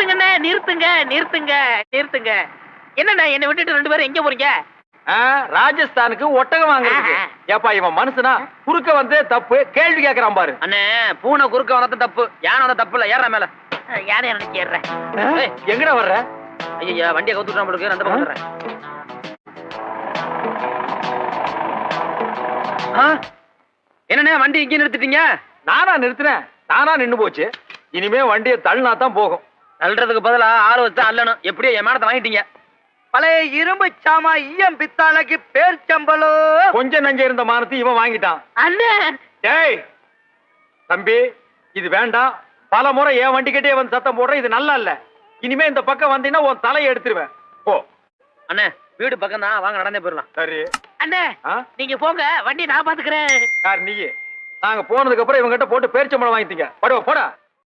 நிறுத்துங்கண்ணே, நிறுத்துங்க நிறுத்துங்க நிறுத்துங்க. என்னண்ணே என்னை விட்டுட்டு 2 பேரும் எங்க போறீங்க? ராஜஸ்தானுக்கு ஒட்டகம் வாங்குறதுக்கு. ஏப்பா இவன் மனுஷனா? குறுக்க வந்து தப்பு கேள்வி கேக்குறான் பாரு. அண்ணே பூனை குறுக்க வந்தது தப்பு, யானை வந்தா தப்பு இல்ல. ஏறா மேல. யாரை எனக்கு ஏறுறேன். எங்கடா வர்ற? ஐயா வண்டியை கவுத்துட்டு நம்மளுக்கு அந்த பக்கம் வந்துடுறேன். என்னண்ணே வண்டி இங்கே நிறுத்திட்டீங்க? நானா நிறுத்தினேன்? தானா நின்னு போச்சு. இனிமே வண்டியை தள்ளினா தான் போகும். தள்ளுறதுக்கு பதிலா ஆறு வச்சு அல்லணும். எப்படியோ என் மேடத்தை வாங்கிட்டீங்க. பழைய இரும்பு சாமா ஈயம் பித்தாளைக்கு பேர் சம்பளோ. கொஞ்சம் நஞ்ச இருந்த மானத்தை இவன் வாங்கிட்டான். அண்ணே டேய் தம்பி, இது வேண்டாம். பல முறை என் வண்டி கிட்டே வந்து சத்தம் போடுற, இது நல்லா இல்ல. இனிமே இந்த பக்கம் வந்தீங்கன்னா உன் தலையை எடுத்துருவேன். போ. அண்ணே வீடு பக்கம் தான், வாங்க நடந்தே போயிடலாம். சரி அண்ணே நீங்க போங்க, வண்டி நான் பாத்துக்கிறேன். யார் நீ? நாங்க போனதுக்கு அப்புறம் இவங்க கிட்ட போட்டு பேரிச்சம்பளம் வாங்கிட்டீங்க. போடா.